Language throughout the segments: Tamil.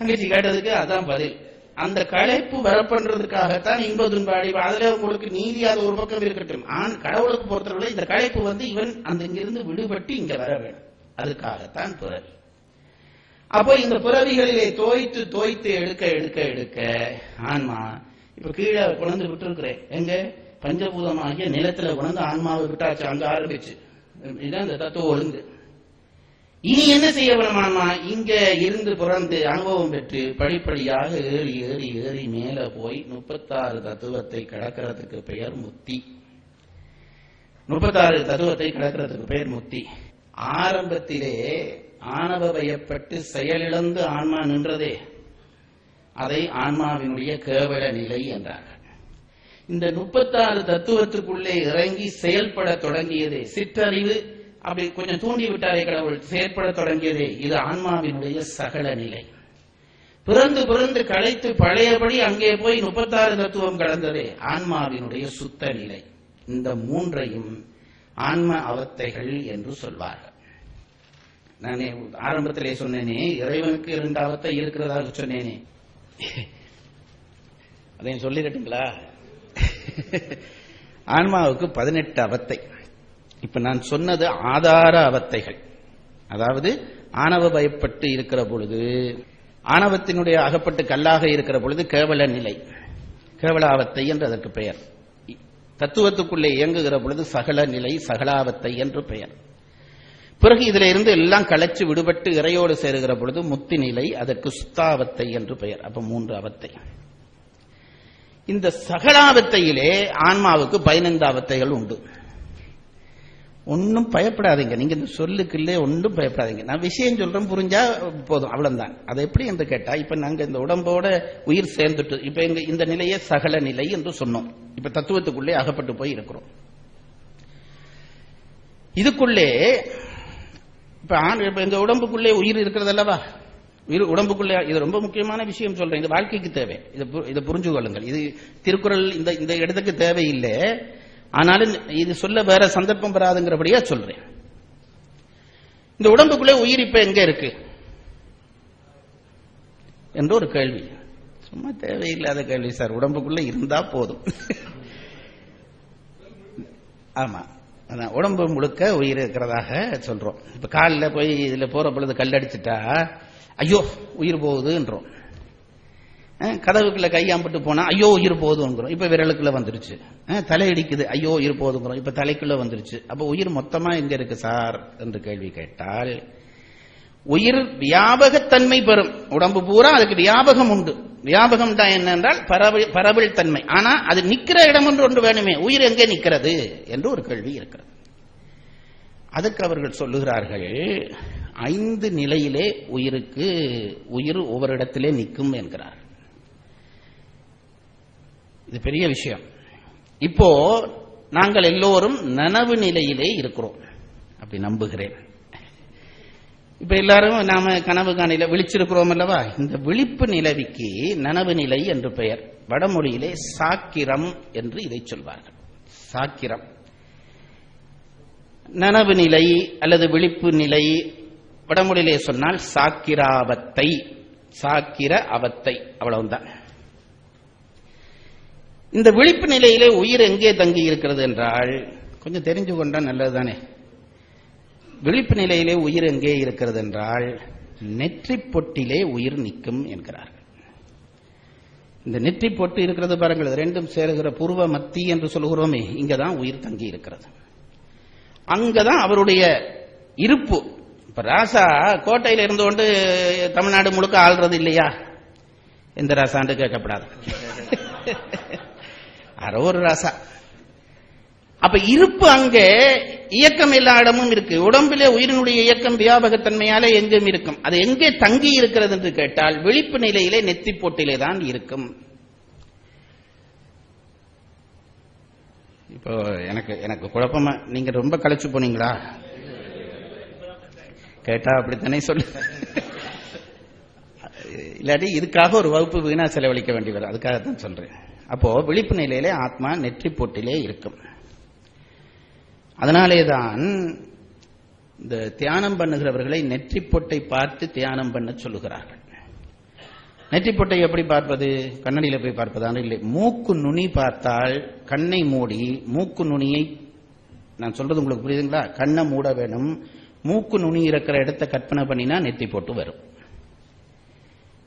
தங்கச்சி கேட்டதுக்கு அதான் பதில். அந்த களைப்பு வரப்பண்றதுக்காகத்தான் இன்ப துன்ப அழிவு. அதுல உங்களுக்கு நீதி அது ஒரு பக்கம் இருக்கட்டும். கடவுளுக்கு பொறுத்தவரை இந்த களைப்பு இவன் அந்த இங்கிருந்து விடுபட்டு இங்க வர வேண்டும், அதுக்காகத்தான் பிறவி. அப்போ இந்த பிறவிகளிலே தோய்த்து தோய்த்து எடுக்க எடுக்க எடுக்க ஆன்மா இப்ப கீழே குழந்து விட்டு இருக்கிறேன், எங்க பஞ்சபூதமாகிய நிலத்துல குழந்து ஆன்மாவை விட்டாச்சு, அங்க ஆரம்பிச்சு. இதுதான் இந்த தத்துவ ஒழுங்கு. இனி என்ன செய்ய வேணுமாமா? இங்க இருந்து பிறந்து அனுபவம் பெற்று படிப்படியாக ஏறி ஏறி ஏறி மேல போய் 36 தத்துவத்தை கடக்கிறதுக்கு பெயர் முத்தி. 36 தத்துவத்தை கடக்கிறதுக்கு பெயர் முத்தி. ஆரம்பத்திலே ஆணவ பயப்பட்டு செயலிழந்து ஆன்மா நின்றதே, அதை ஆன்மாவினுடைய கேவல நிலை என்றார்கள். இந்த 36 தத்துவத்துக்குள்ளே இறங்கி செயல்பட தொடங்கியதே, சிற்றறிவு அப்படி கொஞ்சம் தூண்டி விட்டாரே கடவுள், செயற்பட தொடங்கியதே, இது ஆன்மாவினுடைய சகல நிலை. பிறந்து பிறந்து களைத்து பழையபடி அங்கே போய் 36 தத்துவம் கடந்ததே ஆன்மாவினுடைய சுத்த நிலை. இந்த மூன்றையும் ஆன்ம அவத்தைகள் என்று சொல்வார்கள். நானே ஆரம்பத்திலே சொன்னேனே, இறைவனுக்கு 2 அவத்தை இருக்கிறதாக சொன்னேனே, அதையும் சொல்லிடட்டுங்களா? ஆன்மாவுக்கு 18 அவத்தை. இப்ப நான் சொன்னது ஆதார அவத்தைகள். அதாவது ஆணவ பயப்பட்டு இருக்கிற பொழுது, ஆணவத்தினுடைய அகப்பட்டு கல்லாக இருக்கிற பொழுது கேவல நிலை, கேவலாவத்தை என்று அதற்கு பெயர். தத்துவத்துக்குள்ளே இயங்குகிற பொழுது சகல நிலை, சகலாவத்தை என்று பெயர். பிறகு இதில இருந்து எல்லாம் களைச்சு விடுபட்டு இறையோடு சேருகிற பொழுது முத்தி நிலை, அதற்கு சுத்தாவத்தை என்று பெயர். அப்ப 3 அவத்தை. இந்த சகலாவத்தையிலே ஆன்மாவுக்கு 15 அவத்தைகள் உண்டு. ஒன்னும் பயப்படாதீங்க, நீங்க இந்த சொல்லுக்குள்ளே ஒன்றும் பயப்படாதீங்க. நான் விஷயம் சொல்றேன், புரிஞ்சா போதும், அவ்வளவுதான். அது எப்படி என்று கேட்டா, இப்ப நாங்க இந்த உடம்போட உயிர் சேர்ந்துட்டு இப்ப இந்த நிலையை சகல நிலை என்று சொன்னோம். இப்ப தத்துவத்துக்குள்ளே அகப்பட்டு போய் இருக்கிறோம். இதுக்குள்ளே இப்ப எங்க உடம்புக்குள்ளே உயிர் இருக்கிறது அல்லவா? உடம்புக்குள்ளே, இது ரொம்ப முக்கியமான விஷயம் சொல்றேன், இது வாழ்க்கைக்கு தேவை, இதை புரிஞ்சு கொள்ளுங்கள். இது திருக்குறள் இந்த இடத்துக்கு தேவையில்லை, ஆனாலும் இது சொல்ல வேற சந்தர்ப்பம் பெறாதுங்கிறபடியா சொல்றேன். இந்த உடம்புக்குள்ளே உயிர் இப்ப எங்க இருக்கு என்ற ஒரு கேள்வி. சும்மா தேவையில்லாத கேள்வி சார். உடம்புக்குள்ள இருந்தா போதும். ஆமா, அதான் உடம்பு முழுக்க உயிர் இருக்கிறதாக சொல்றோம். இப்ப காலில் போய் இதுல போற பொழுது கல்லடிச்சுட்டா ஐயோ உயிர் போகுதுன்றோம். கதவுக்குள்ள கையாம்பிட்டு போனா ஐயோ உயிர் போகுதுங்கிறோம். இப்ப விரலுக்குள்ள வந்துருச்சு. தலையடிக்குது, ஐயோ உயிர் போகுதுங்கிறோம். இப்ப தலைக்குள்ள வந்துருச்சு. அப்ப உயிர் மொத்தமா எங்க இருக்கு சார் என்று கேள்வி கேட்டால், உயிர் வியாபகத்தன்மை பெறும். உடம்பு பூரா அதுக்கு வியாபகம் உண்டு. வியாபகம் தான் என்னென்றால் பரவல் தன்மை. ஆனா அது நிக்கிற இடம் ஒன்று வேணுமே, உயிர் எங்கே நிக்கிறது என்று ஒரு கேள்வி இருக்கிறது. அதுக்கு அவர்கள் சொல்லுகிறார்கள், 5 நிலையிலே உயிர் ஒவ்வொரு இடத்திலே நிற்கும் என்கிறார். இது பெரிய விஷயம். இப்போ நாங்கள் எல்லோரும் நனவு நிலையிலே இருக்கிறோம், அப்படி நம்புகிறேன். இப்ப எல்லாரும் நாம கனவு காணில விழிச்சிருக்கிறோம் அல்லவா? இந்த விழிப்பு நிலவிக்கு நனவு நிலை என்று பெயர். வடமொழியிலே சாக்கிரம் என்று இதை சொல்வார்கள். சாக்கிரம், நனவு நிலை அல்லது விழிப்பு நிலை. வடமொழியிலே சொன்னால் சாக்கிராவத்தை, சாக்கிர அவத்தை, அவ்வளவுதான். இந்த விழிப்பு நிலையிலே உயிர் எங்கே தங்கி இருக்கிறது என்றால், கொஞ்சம் தெரிஞ்சு கொண்டா நல்லதுதானே. விழிப்பு நிலையிலே உயிர் எங்கே இருக்கிறது என்றால், நெற்றி பொட்டிலே உயிர் நிற்கும் என்கிறார்கள். இந்த நெற்றி பொட்டு இருக்கிறது பாருங்கள், ரெண்டும் சேருகிற பூர்வ மத்தி என்று சொல்கிறோமே, இங்கதான் உயிர் தங்கி இருக்கிறது. அங்கதான் அவருடைய இருப்பு. இப்ப ராசா கோட்டையில இருந்து கொண்டு தமிழ்நாடு முழுக்க ஆள்றது இல்லையா? எந்த ராசாண்டு கேட்கப்படாது, யாரோ ஒரு ராசா. அப்ப இருப்பு அங்கே, இயக்கம் எல்லா இடமும் இருக்கு. உடம்பிலே உயிரினுடைய இயக்கம் வியாபகத்தன்மையாலே எங்கும் இருக்கும். அது எங்கே தங்கி இருக்கிறது என்று கேட்டால், விழிப்பு நிலையிலே நெத்தி போட்டிலே தான் இருக்கும். இப்போ எனக்கு குழப்பமா, நீங்க ரொம்ப களைச்சு போனீங்களா? கேட்டா அப்படித்தானே சொல்லு. இல்லாட்டி இதுக்காக ஒரு வகுப்பு வீணா செலவழிக்க வேண்டி வரும், அதுக்காகத்தான் சொல்றேன். அப்போ விழிப்பு நிலையிலே ஆத்மா நெற்றி போட்டிலே இருக்கும். அதனாலேதான் இந்த தியானம் பண்ணுகிறவர்களை நெற்றி பொட்டை பார்த்து தியானம் பண்ண சொல்லுகிறார்கள். நெற்றி பொட்டை எப்படி பார்ப்பது? கண்ணடியில போய் பார்ப்பதான இல்லை. மூக்கு நுனி பார்த்தால் கண்ணை மூடி மூக்கு நுனியை, நான் சொல்றது உங்களுக்கு புரியுதுங்களா? கண்ணை மூட வேணும். மூக்கு நுனி இருக்கிற இடத்தை கற்பனை பண்ணினா நெற்றி போட்டு வரும்.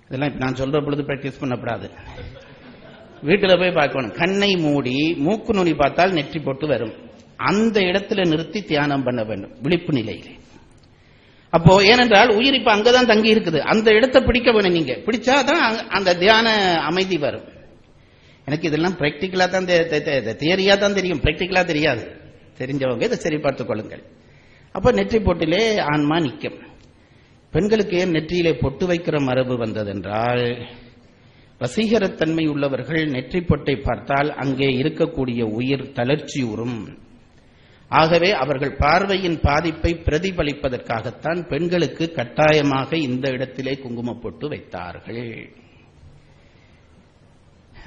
இதெல்லாம் இப்ப நான் சொல்ற பொழுது பிராக்டிஸ் பண்ணப்படாது, வீட்டுல போய் பார்க்கணும். கண்ணை மூடி மூக்கு நுனி பார்த்தால் நெற்றி போட்டு வரும். அந்த இடத்துல நிறுத்தி தியானம் பண்ண வேண்டும் விழிப்பு நிலையிலே. அப்போ ஏனென்றால் உயிர் இப்ப அங்கதான் தங்கி இருக்குது, அந்த இடத்தை பிடிக்க வேணும். நீங்க பிடிச்சாதான் அந்த தியான அமைதி வரும். எனக்கு இதெல்லாம் பிராக்டிக்கலா தான் தியரியா தான் தெரியும், பிராக்டிக்கலா தெரியாது. தெரிஞ்சவங்க இதை சரி பார்த்துக் கொள்ளுங்கள். அப்ப நெற்றி பொட்டிலே ஆன்மா நிற்கும். பெண்களுக்கு ஏன் நெற்றியிலே பொட்டு வைக்கிற மரபு வந்ததென்றால், வசீகரத்தன்மை உள்ளவர்கள் நெற்றி பொட்டை பார்த்தால் அங்கே இருக்கக்கூடிய உயிர் தளர்ச்சியுறும். ஆகவே அவர்கள் பார்வையின் பாதிப்பை பிரதிபலிப்பதற்காகத்தான் பெண்களுக்கு கட்டாயமாக இந்த இடத்திலே குங்கும பொட்டு வைத்தார்கள்.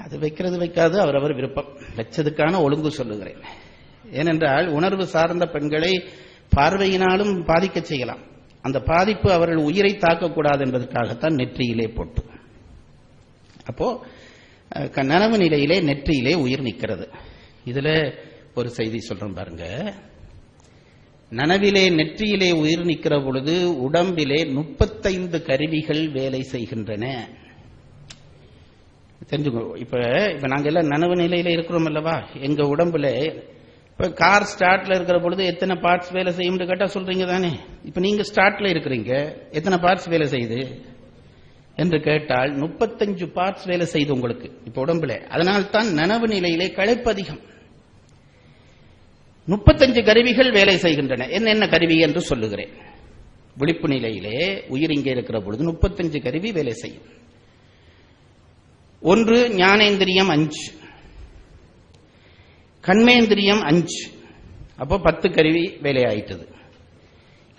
அது வைக்கிறது வைக்காது அவரவர் விருப்பம். வச்சதுக்கான ஒழுங்கு சொல்லுகிறேன். ஏனென்றால் உணர்வு சார்ந்த பெண்களை பார்வையினாலும் பாதிக்க செய்யலாம். அந்த பாதிப்பு அவர்கள் உயிரை தாக்கக்கூடாது என்பதற்காகத்தான் நெற்றியிலே பொட்டு. அப்போ நனவு நிலையிலே நெற்றியிலே உயிர் நிற்கிறது. இதுல ஒரு செய்தி சொல்றேன் பாருங்க. நனவிலே நெற்றியிலே உயிர் நிற்கிற பொழுது உடம்பிலே 35 கருவிகள் வேலை செய்கின்றன. தெரிஞ்சுக்கோ. இப்ப நாங்க எல்லாம் நனவு நிலையில இருக்கிறோம் அல்லவா? எங்க உடம்புல இப்ப கார் ஸ்டார்ட்ல இருக்கிற பொழுது எத்தனை பார்ட்ஸ் வேலை செய்யும் கேட்டா சொல்றீங்க தானே. இப்ப நீங்க ஸ்டார்ட்ல இருக்கிறீங்க, எத்தனை பார்ட்ஸ் வேலை செய்யுது என்று கேட்டால் 35 பார்ட்ஸ் வேலை செய்து உங்களுக்கு இப்ப உடம்புல. அதனால்தான் நனவு நிலையிலே களைப்பு அதிகம். 35 கருவிகள் வேலை செய்கின்றன. என்னென்ன கருவி என்று சொல்லுகிறேன். விழிப்பு நிலையிலே உயிர் இங்கே இருக்கிற பொழுது 35 கருவி வேலை செய்யும். ஒன்று ஞானேந்திரியம் 5, கண்மேந்திரியம் 5. அப்போ 10 கருவி வேலையாயிட்டது.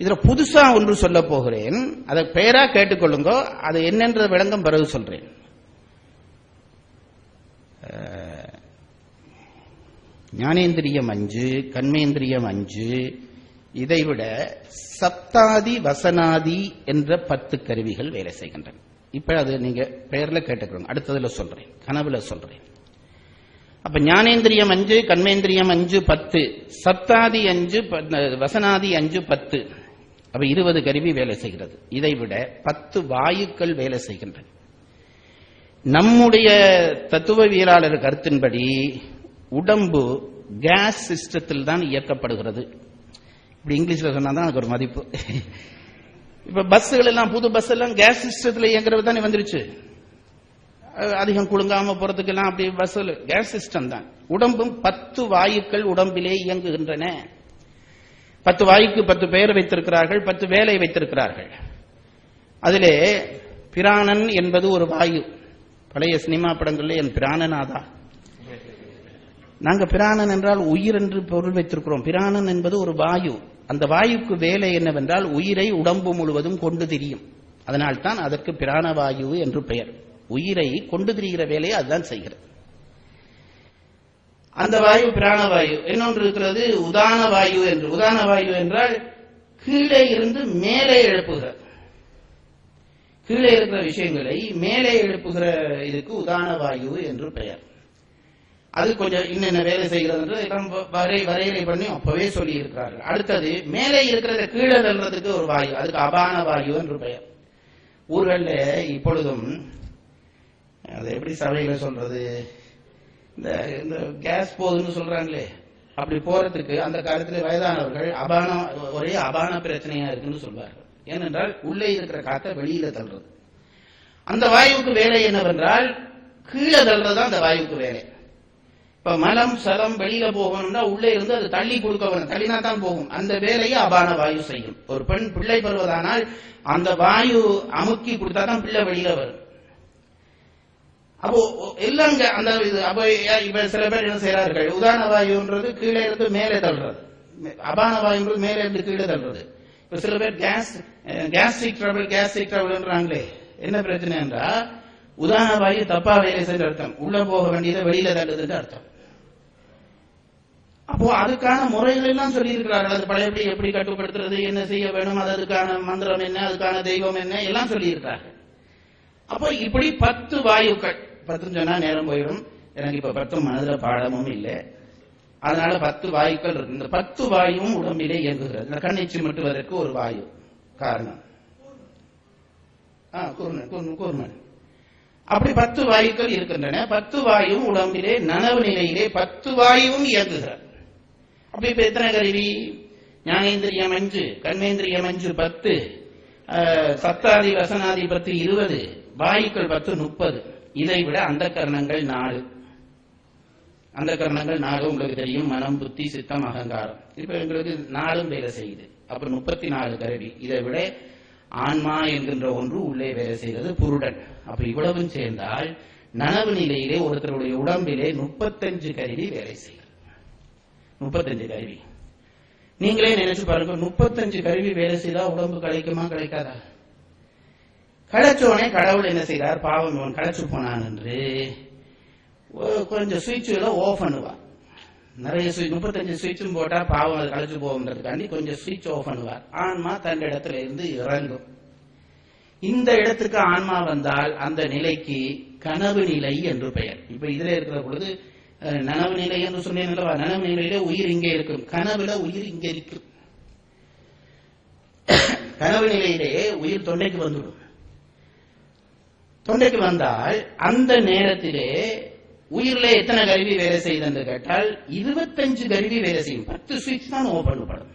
இதுல புதுசா ஒன்று சொல்ல போகிறேன், அதை பேரா கேட்டுக்கொள்ளுங்க. அது என்னென்ற விளங்கம் பிறகு சொல்றேன். ஞானேந்திரியம் 5, கண்மேந்திரியம் 5. இதைவிட சப்தாதி வசனாதி என்ற 10 கருவிகள் வேலை செய்கின்றன. இப்ப அது நீங்க பெயர்ல கேட்டுக்கணும். அடுத்ததுல சொல்றேன், கனவுல சொல்றேன். அப்ப ஞானேந்திரியம் 5, கண்மேந்திரியம் 5, 10, சப்தாதி 5, வசனாதி 5, 10. அப்ப 20 கருவி வேலை செய்கிறது. இதைவிட 10 வாயுக்கள் வேலை செய்கின்றன. நம்முடைய தத்துவவியலாளர் கருத்தின்படி உடம்பு கேஸ் சிஸ்டத்தில் தான் இயக்கப்படுகிறது. இப்படி இங்கிலீஷ்ல சொன்னாதான் அதுக்கு ஒரு மதிப்பு. இப்ப பஸ்கள் எல்லாம், புது பஸ் எல்லாம் கேஸ் சிஸ்டத்தில் இயங்குறது தானே வந்துருச்சு. அதிகம் குழுங்காம போறதுக்கு எல்லாம் அப்படி பஸ் கேஸ் சிஸ்டம் தான். உடம்பும் 10 வாயுக்கள் உடம்பிலே இயங்குகின்றன. 10 வாயுக்கு 10 பெயர் வைத்திருக்கிறார்கள், 10 வேலை வைத்திருக்கிறார்கள். அதிலே பிராணன் என்பது ஒரு வாயு. பழைய சினிமா படங்கள்ல என் பிராணனாதா, நாங்க பிராணன் என்றால் உயிர் என்று பொருள் வைத்திருக்கிறோம். பிராணன் என்பது ஒரு வாயு. அந்த வாயுக்கு வேலை என்னவென்றால் உயிரை உடம்பு முழுவதும் கொண்டு திரியும். அதனால்தான் அதற்கு பிராணவாயு என்று பெயர். உயிரை கொண்டு திரிகிற வேலையை அதுதான் செய்கிறது. அந்த வாயு பிராணவாயு. இன்னொன்று இருக்கிறது உதான வாயு என்று. உதான வாயு என்றால் கீழே இருந்து மேலே எழுப்புகிற, கீழே இருக்கிற விஷயங்களை மேலே எழுப்புகிற இதுக்கு உதான வாயு என்று பெயர். அது கொஞ்சம் இன்னென்ன வேலை செய்கிறது என்று வரையறை பண்ணி அப்பவே சொல்லி இருக்கிறார்கள். அடுத்தது மேலே இருக்கிறத கீழே தள்ளுறதுக்கு ஒரு வாயு, அதுக்கு அபான வாயு என்று பெயர். ஊர்கள்ல இப்பொழுதும் அது எப்படி சபையில சொல்றது, இந்த கேஸ் போகுதுன்னு சொல்றாங்களே, அப்படி போறதுக்கு அந்த காலத்துல வயதானவர்கள் ஒரே அபான பிரச்சனையா இருக்குன்னு சொல்வார்கள். ஏனென்றால் உள்ளே இருக்கிற காற்றை வெளியில தள்ளுறது. அந்த வாயுவுக்கு வேலை என்னவென்றால் கீழே தள்ளுறதுதான் அந்த வாயுவுக்கு வேலை. இப்ப மலம் சலம் வெளியில போகணும்னா உள்ளே இருந்து அது தள்ளி கொடுக்க வேணும், தள்ளினா தான் போகும். அந்த வேலையை அபான வாயு செய்யும். ஒரு பெண் பிள்ளை பெறுவதானால் அந்த வாயு அமுக்கி கொடுத்தாதான் பிள்ளை வெளியில வரும். அப்போ எல்லாம் அந்த இப்ப சில பேர் என்ன செய்யறார்கள், உதான வாயுன்றது கீழே இருந்து மேலே தள்ளுறது, அபான வாயுன்றது மேலே இருந்து கீழே தள்ளுறது. இப்ப சில பேர் கேஸ்ட்ரிக் ட்ரபிள்ன்றாங்களே, என்ன பிரச்சனை என்றா உதான வாயு தப்பா வேலை செய்ய அர்த்தம், உள்ள போக வேண்டியதை வெளியில தள்ளுதுன்னு அர்த்தம். அப்போ அதுக்கான முறைகள் எல்லாம் சொல்லி இருக்கிறார்கள். அது பழையபடி எப்படி கட்டுப்படுத்துறது, என்ன செய்ய வேணும், அதுக்கான மந்திரம் என்ன, அதுக்கான தெய்வம் என்ன, எல்லாம் சொல்லி இருக்கிறார்கள். அப்ப இப்படி 10 வாயுக்கள், 10 சொன்னா நேரம் போயிடும், எனக்கு இப்ப 10 மனதுல பாடமும் இல்லை, அதனால 10 வாயுக்கள் இருக்கு. இந்த 10 வாயுவும் உடம்பிலே இயங்குகிறது. இந்த கண்ணை சிமிட்டுவதற்கு ஒரு வாயு காரணம், கூர்மன். அப்படி 10 வாயுக்கள் இருக்கின்றன. 10 வாயுவும் உடம்பிலே நனவு நிலையிலே 10 வாயுவும் இயங்குகிறது. அப்படி இப்ப எத்தனை கருவி? ஞானேந்திரியம் 5, கர்மேந்திரியம் 5 10, சத்தாதி வசனாதி 10 20, வாயுக்கள் 10 30. இதை விட அந்த கரணங்கள் 4. அந்த கரணங்கள் 4 உங்களுக்கு தெரியும், மனம், புத்தி, சித்தம், அகங்காரம். இப்ப எங்களுக்கு 4 வேலை செய்யுது. அப்ப 34 கருவி. இதை விட ஆன்மா என்கின்ற ஒன்று உள்ளே வேலை செய்கிறது, புருடன். அப்ப இவ்வளவும் சேர்ந்தால் நனவு நிலையிலே ஒருத்தருடைய உடம்பிலே 35 கருவி வேலை செய்கிறது. 35 கருவி. நீங்களே நினைச்சு பாருங்க, 35 கருவி வேலை செய்தா உடம்பு களைக்குமா களைக்காதா? களைச்சோனே கடவுள் என்ன செய்தார்? பாவம் இவன் களைச்சு போனான் என்று கொஞ்சம் சுவிட்சுகளை ஆஃப் பண்ணுவார். நிறைய 35 சுவிட்சும் போட்டா பாவம் அது களைச்சு போகுன்றதுக்காண்டி கொஞ்சம் சுவிட்ச் ஆஃப் பண்ணுவார். ஆன்மா தன் இடத்துல இருந்து இறங்கும். இந்த இடத்துக்கு ஆன்மா வந்தால் அந்த நிலைக்கு கனவு நிலை என்று பெயர். இப்ப இதுல இருக்கிற பொழுது நனவு நிலை என்று சொன்னேன், நனவு நிலையில உயிர் இங்கே இருக்கும், கனவுல உயிர் இங்கே இருக்கும். கனவு நிலையிலேயே உயிர் தொண்டைக்கு வந்துடும். தொண்டைக்கு வந்தால் அந்த நேரத்திலே உயிரில எத்தனை கருவி வேலை செய்யுது என்று கேட்டால் 25 கருவி வேலை செய்யும். 10 சுவிட்ச் தான் ஓபன் பண்ணப்படும்.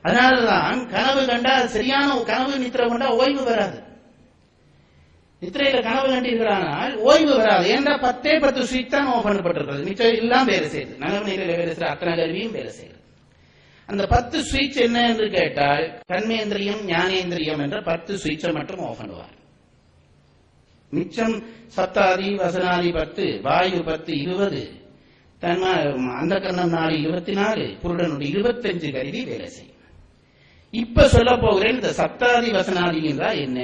அதனாலதான் கனவு கண்டா, சரியான கனவு நித்திரை கொண்டா ஓய்வு வராது. நித்திரையில கனவு கண்டீர்களானால் ஓய்வு வராது. ஏன்னா 10 சுவிட்ச் தான் ஓபன் பண்ணப்பட்டிருக்கிறது, மிச்சம் எல்லாம் வேலை செய்யுது. நனவு நிலையில வேலை செய்யற அத்தனை கருவியும் வேலை செய்யுது. அந்த 10 சுவிட்ச் என்ன என்று கேட்டால் கர்மேந்திரியம், ஞானேந்திரியம் என்ற 10 சுவிட்சை மட்டும் ஓபன் பண்ணுவார். மிச்சம் சத்தாதி வசனாதி 10, வாயு 10 20, அந்த கர்ணம் 4 24, புருடனுடைய 25 கருவி வேலை செய்யும். இப்ப சொல்ல போகிறேன் இந்த சத்தாதி வசனாதி என்றால் என்ன.